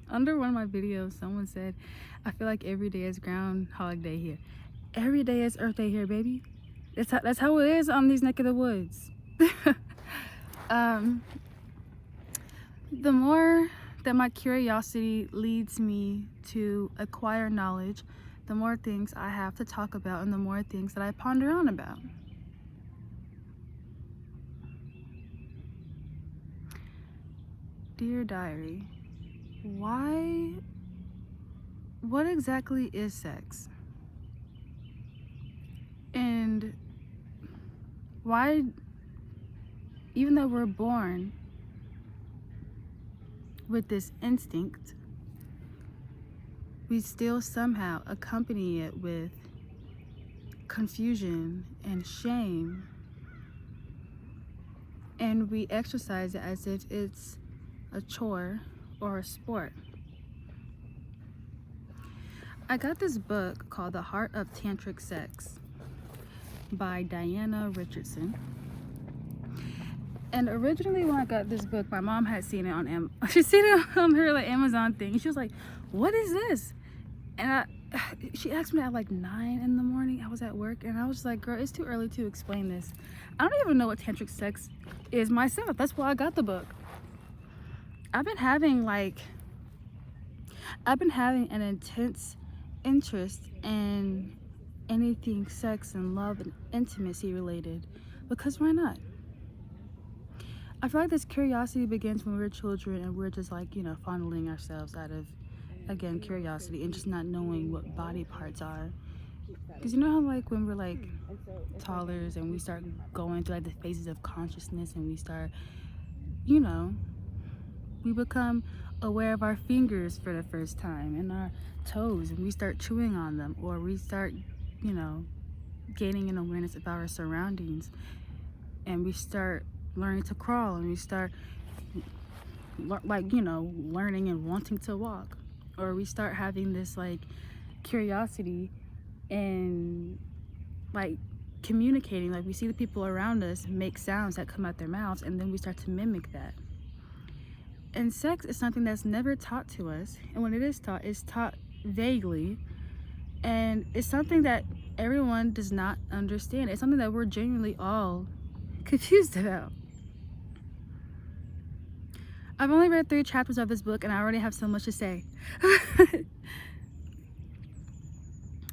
Under one of my videos, someone said, I feel like every day is Groundhog Day here. Every day is Earth Day here, baby. That's how it is on these neck of the woods. The more that my curiosity leads me to acquire knowledge, the more things I have to talk about and the more things that I ponder on about. Dear Diary, what exactly is sex? And why, even though we're born with this instinct, we still somehow accompany it with confusion and shame, and we exercise it as if it's a chore or a sport. I got this book called The Heart of Tantric Sex by Diana Richardson. And originally when I got this book, my mom had seen it on she seen it on her Amazon thing. She was like, "What is this?" And she asked me at like 9 in the morning. I was at work and I was like, "Girl, it's too early to explain this. I don't even know what tantric sex is myself." That's why I got the book. I've been having an intense interest in anything sex and love and intimacy related, because why not? I feel like this curiosity begins when we're children and we're just fondling ourselves out of, again, curiosity and just not knowing what body parts are. Because you know how when we're toddlers and we start going through the phases of consciousness and we start, we become aware of our fingers for the first time and our toes, and we start chewing on them, or we start, gaining an awareness of our surroundings, and we start learning to crawl, and we start learning and wanting to walk, or we start having this curiosity and communicating. We see the people around us make sounds that come out their mouths, and then we start to mimic that. And sex is something that's never taught to us, and when it is taught, it's taught vaguely, and it's something that everyone does not understand. It's something that we're genuinely all confused about. I've only read 3 chapters of this book and I already have so much to say.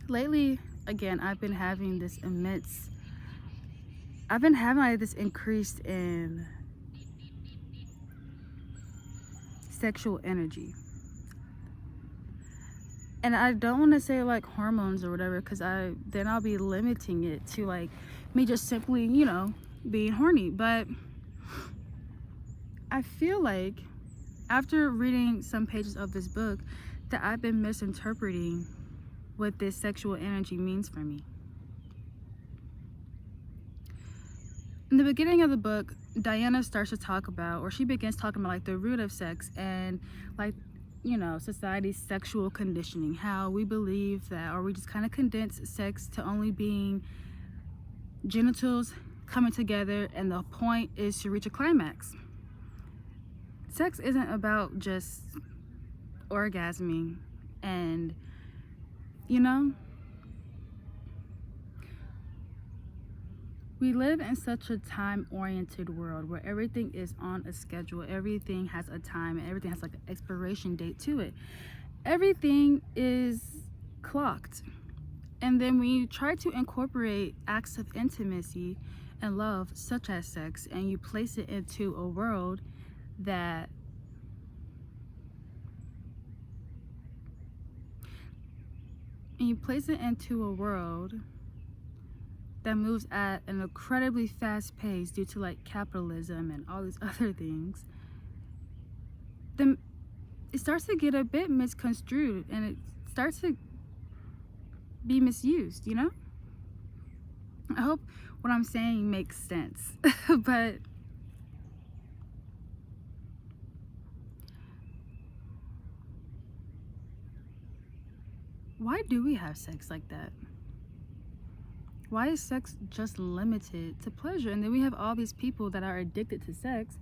Lately, again, I've been having this increased in sexual energy. And I don't want to say hormones or whatever, because then I'll be limiting it to me just simply, being horny. But I feel like after reading some pages of this book that I've been misinterpreting what this sexual energy means for me. In the beginning of the book, Diana starts to talk about, or she begins talking about the root of sex and society's sexual conditioning, how we believe that, or we just kind of condense sex to only being genitals coming together, and the point is to reach a climax. Sex isn't about just orgasming and we live in such a time-oriented world where everything is on a schedule, everything has a time, and everything has an expiration date to it. Everything is clocked. And then when you try to incorporate acts of intimacy and love, such as sex, and you place it into a world that moves at an incredibly fast pace due to capitalism and all these other things, then it starts to get a bit misconstrued and it starts to be misused, I hope what I'm saying makes sense. But why do we have sex like that? Why is sex just limited to pleasure? And then we have all these people that are addicted to sex,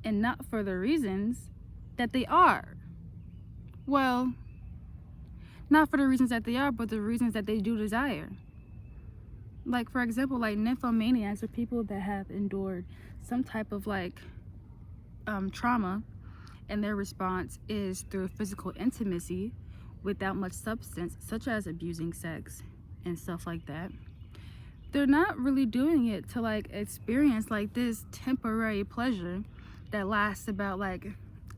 and not for the reasons that they are. Well, not for the reasons that they are, but the reasons that they do desire. Like, for example, like nymphomaniacs are people that have endured some type of like trauma, and their response is through physical intimacy without much substance, such as abusing sex and stuff like that. They're not really doing it to like experience like this temporary pleasure that lasts about like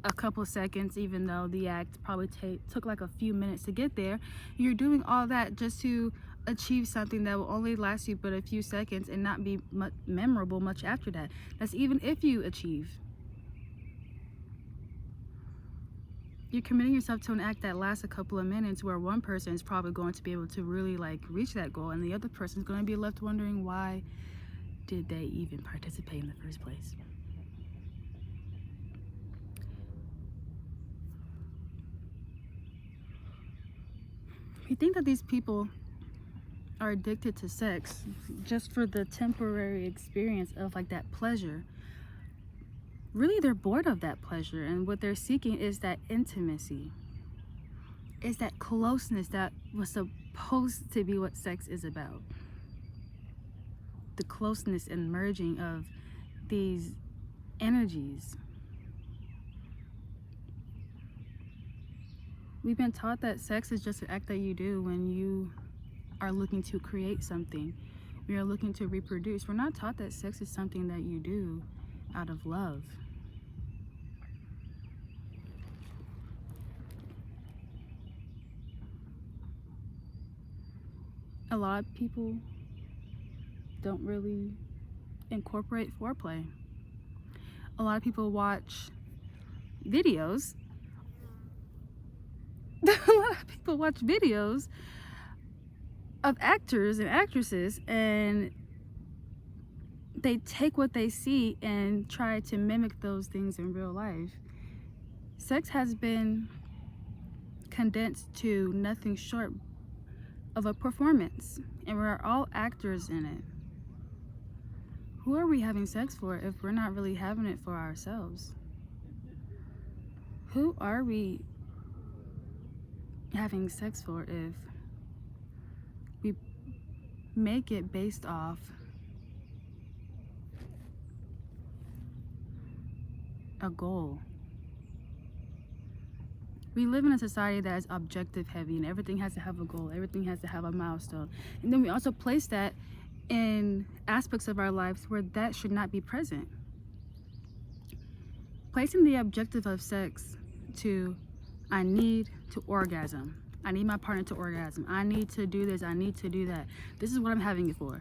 a couple seconds, even though the act probably took like a few minutes to get there. You're doing all that just to achieve something that will only last you but a few seconds and not be memorable much after that. That's even if you achieve. You're committing yourself to an act that lasts a couple of minutes, where one person is probably going to be able to really like reach that goal, and the other person is going to be left wondering, why did they even participate in the first place? You think that these people are addicted to sex just for the temporary experience of like that pleasure. Really, they're bored of that pleasure, and what they're seeking is that intimacy, is that closeness that was supposed to be what sex is about. The closeness and merging of these energies. We've been taught that sex is just an act that you do when you are looking to create something. We are looking to reproduce. We're not taught that sex is something that you do out of love. A lot of people don't really incorporate foreplay. A lot of people watch videos. A lot of people watch videos of actors and actresses, and they take what they see and try to mimic those things in real life. Sex has been condensed to nothing short of a performance, and we're all actors in it. Who are we having sex for if we're not really having it for ourselves? Who are we having sex for if we make it based off a goal? We live in a society that is objective heavy, and everything has to have a goal, everything has to have a milestone. And then we also place that in aspects of our lives where that should not be present. Placing the objective of sex to, I need to orgasm, I need my partner to orgasm, I need to do this, I need to do that, this is what I'm having it for.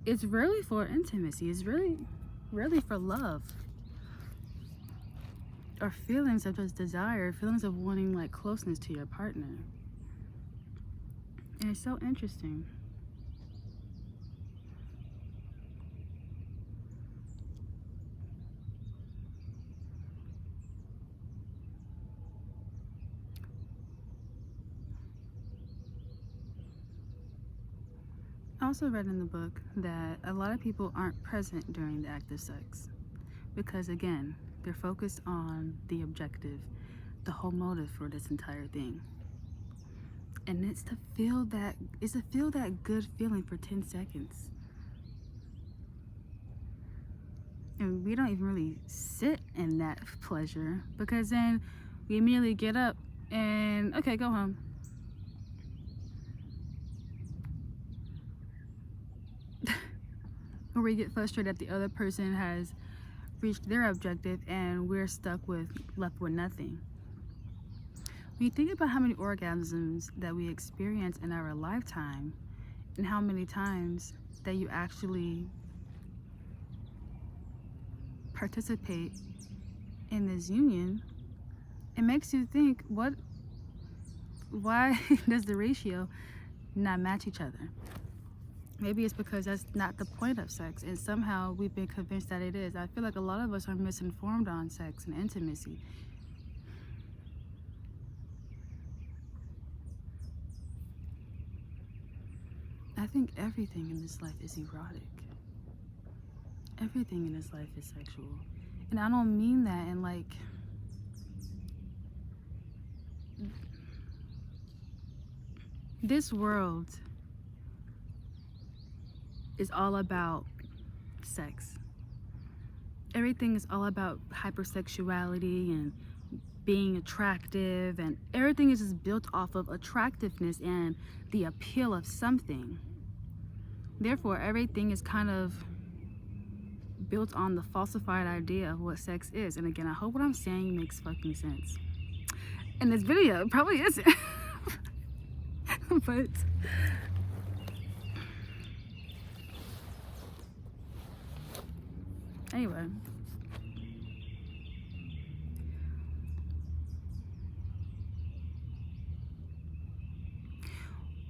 It's really for intimacy. It's really for love, or feelings of just desire, feelings of wanting like closeness to your partner. And it's so interesting. I also read in the book that a lot of people aren't present during the act of sex because, again, they're focused on the objective, the whole motive for this entire thing. And it's to feel that good feeling for 10 seconds. And we don't even really sit in that pleasure, because then we immediately get up and, okay, go home. Or we get frustrated that the other person has reached their objective and we're left with nothing. When you think about how many orgasms that we experience in our lifetime, and how many times that you actually participate in this union, it makes you think, why does the ratio not match each other? Maybe it's because that's not the point of sex, and somehow we've been convinced that it is. I feel like a lot of us are misinformed on sex and intimacy. I think everything in this life is erotic. Everything in this life is sexual. And I don't mean that in like this world is all about sex. Everything is all about hypersexuality and being attractive, and everything is just built off of attractiveness and the appeal of something. Therefore, everything is kind of built on the falsified idea of what sex is. And again, I hope what I'm saying makes fucking sense. In this video, it probably isn't. But anyway,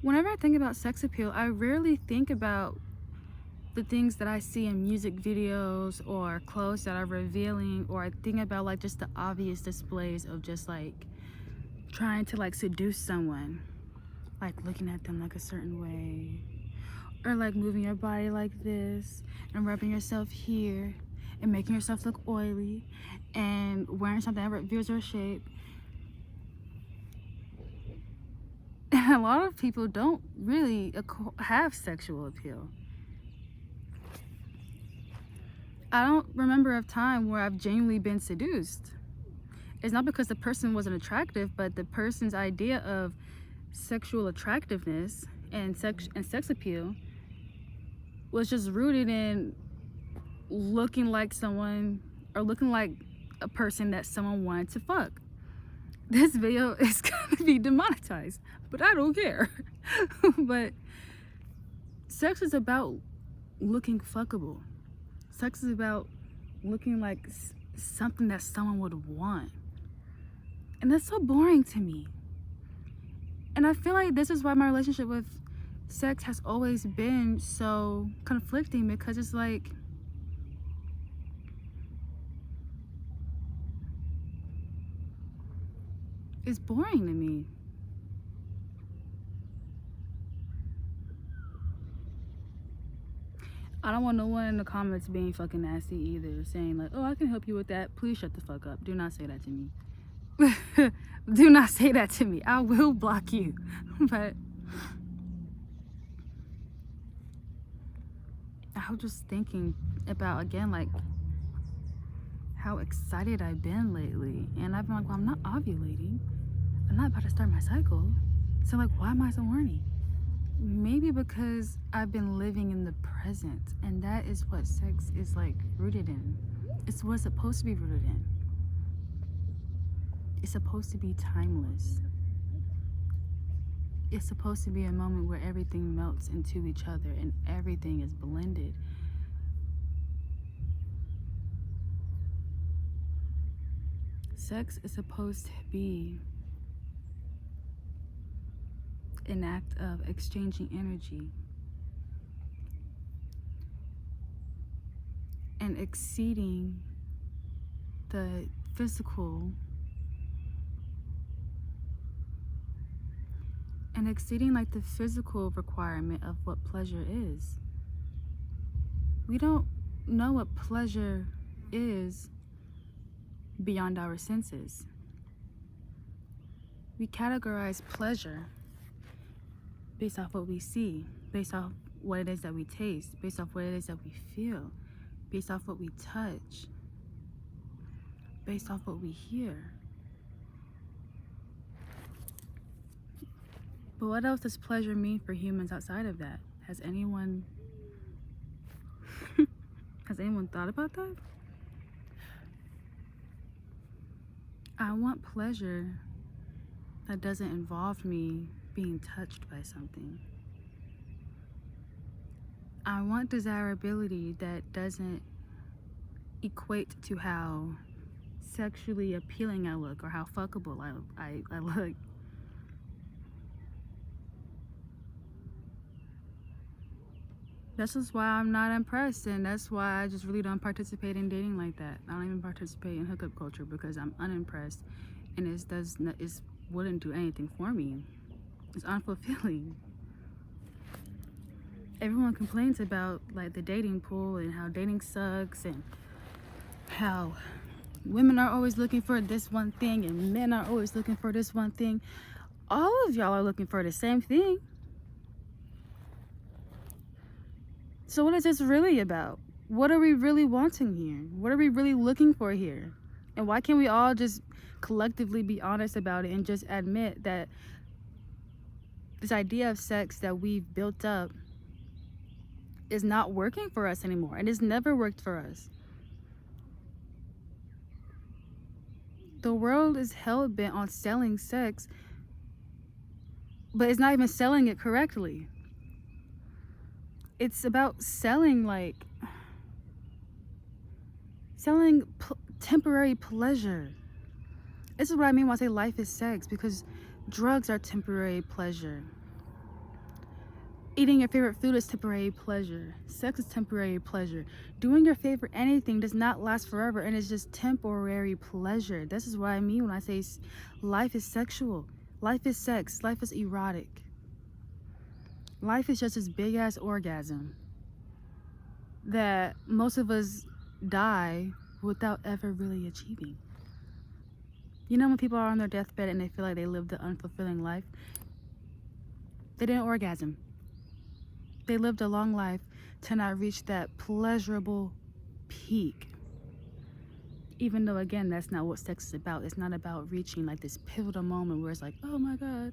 whenever I think about sex appeal, I rarely think about the things that I see in music videos or clothes that are revealing, or I think about like just the obvious displays of just like trying to like seduce someone, like looking at them like a certain way, or like moving your body like this and rubbing yourself here and making yourself look oily and wearing something that reveals your shape. And a lot of people don't really have sexual appeal. I don't remember a time where I've genuinely been seduced. It's not because the person wasn't attractive, but the person's idea of sexual attractiveness and sex appeal was just rooted in looking like someone, or looking like a person that someone wanted to fuck. This video is gonna be demonetized, but I don't care. But sex is about looking fuckable. Sex is about looking like something that someone would want. And that's so boring to me. And I feel like this is why my relationship with sex has always been so conflicting, because it's like, it's boring to me. I don't want no one in the comments being fucking nasty either, saying like, oh, I can help you with that. Please shut the fuck up. Do not say that to me. Do not say that to me. I will block you. But I was just thinking about, again, like how excited I've been lately. And I've been like, well, I'm not ovulating. I'm not about to start my cycle. So like, why am I so horny? Maybe because I've been living in the present, and that is what sex is like rooted in. It's what it's supposed to be rooted in. It's supposed to be timeless. It's supposed to be a moment where everything melts into each other and everything is blended. Sex is supposed to be an act of exchanging energy and exceeding the physical and exceeding like the physical requirement of what pleasure is. We don't know what pleasure is beyond our senses. We categorize pleasure based off what we see, based off what it is that we taste, based off what it is that we feel, based off what we touch, based off what we hear. But what else does pleasure mean for humans outside of that? Has anyone thought about that? I want pleasure that doesn't involve me being touched by something. I want desirability that doesn't equate to how sexually appealing I look or how fuckable I look. That's just why I'm not impressed, and that's why I just really don't participate in dating like that. I don't even participate in hookup culture because I'm unimpressed, and it wouldn't do anything for me. It's unfulfilling. Everyone complains about like the dating pool and how dating sucks and how women are always looking for this one thing and men are always looking for this one thing. All of y'all are looking for the same thing. So what is this really about? What are we really wanting here? What are we really looking for here? And why can't we all just collectively be honest about it and just admit that this idea of sex that we've built up is not working for us anymore, and it's never worked for us. The world is hell-bent on selling sex, but it's not even selling it correctly. It's about selling temporary pleasure. This is what I mean when I say life is sex, because drugs are temporary pleasure. Eating your favorite food is temporary pleasure. Sex is temporary pleasure. Doing your favorite anything does not last forever, and it's just temporary pleasure. This is what I mean when I say life is sexual. Life is sex. Life is erotic. Life is just this big ass orgasm that most of us die without ever really achieving. You know when people are on their deathbed and they feel like they lived an unfulfilling life? They didn't orgasm. They lived a long life to not reach that pleasurable peak. Even though, again, that's not what sex is about. It's not about reaching like this pivotal moment where it's like, oh my God,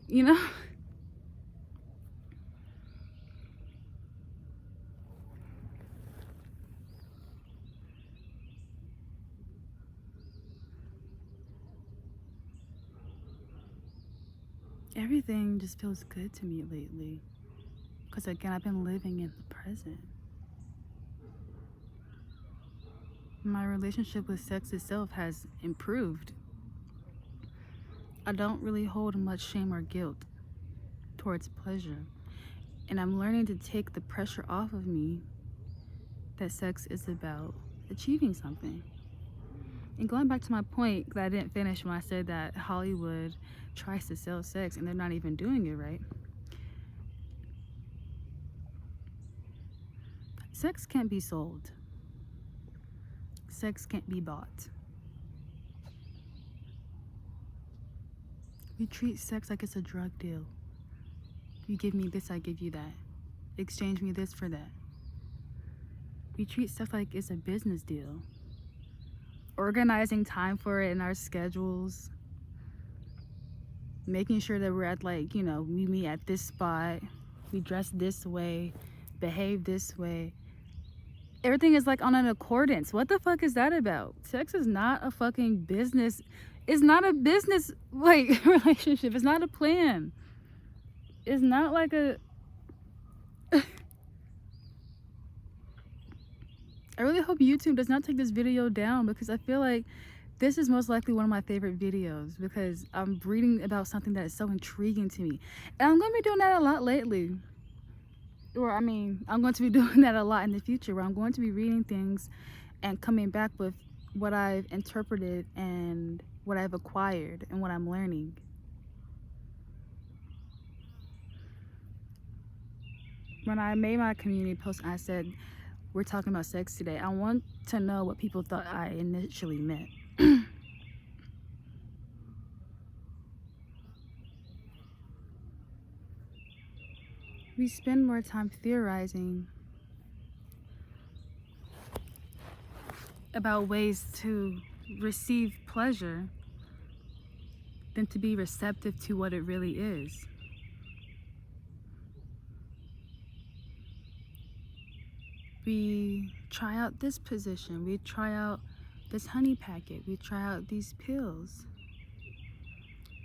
you know? Everything just feels good to me lately. Because again, I've been living in the present. My relationship with sex itself has improved. I don't really hold much shame or guilt towards pleasure. And I'm learning to take the pressure off of me that sex is about achieving something. And going back to my point that I didn't finish when I said that Hollywood tries to sell sex and they're not even doing it right. Sex can't be sold. Sex can't be bought. We treat sex like it's a drug deal. You give me this, I give you that. Exchange me this for that. We treat sex like it's a business deal. Organizing time for it in our schedules. Making sure that we're at we meet at this spot. We dress this way. Behave this way. Everything is like on an accordance. What the fuck is that about? Sex is not a fucking business. It's not a business relationship. It's not a plan. It's not like a I really hope YouTube does not take this video down, because I feel like this is most likely one of my favorite videos, because I'm reading about something that is so intriguing to me. And I'm going to be doing that a lot lately. I'm going to be doing that a lot in the future, where I'm going to be reading things and coming back with what I've interpreted and what I've acquired and what I'm learning. When I made my community post, I said, we're talking about sex today. I want to know what people thought I initially meant. We spend more time theorizing about ways to receive pleasure than to be receptive to what it really is. We try out this position, we try out this honey packet, we try out these pills,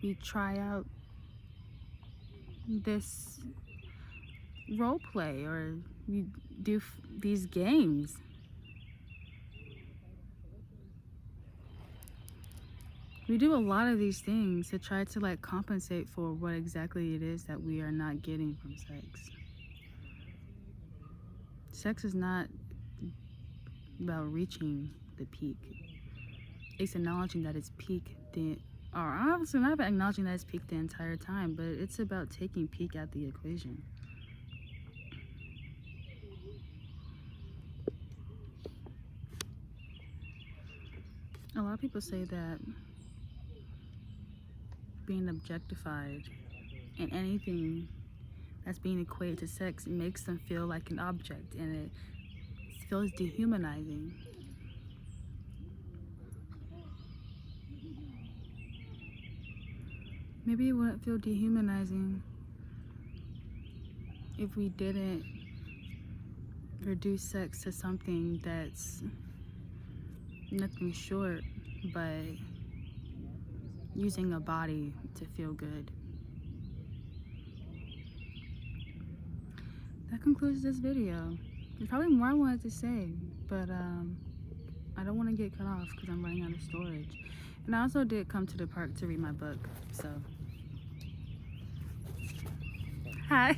we try out this role play, or we do these games. We do a lot of these things to try to compensate for what exactly it is that we are not getting from sex. Sex is not about reaching the peak. It's acknowledging that it's peaked obviously not about acknowledging that it's peaked the entire time, but it's about taking peak out the equation. A lot of people say that being objectified in anything that's being equated to sex makes them feel like an object, and it feels dehumanizing. Maybe it wouldn't feel dehumanizing if we didn't reduce sex to something that's nothing short but using a body to feel good. That concludes this video. There's probably more I wanted to say, but I don't want to get cut off because I'm running out of storage. And I also did come to the park to read my book, so. Hi.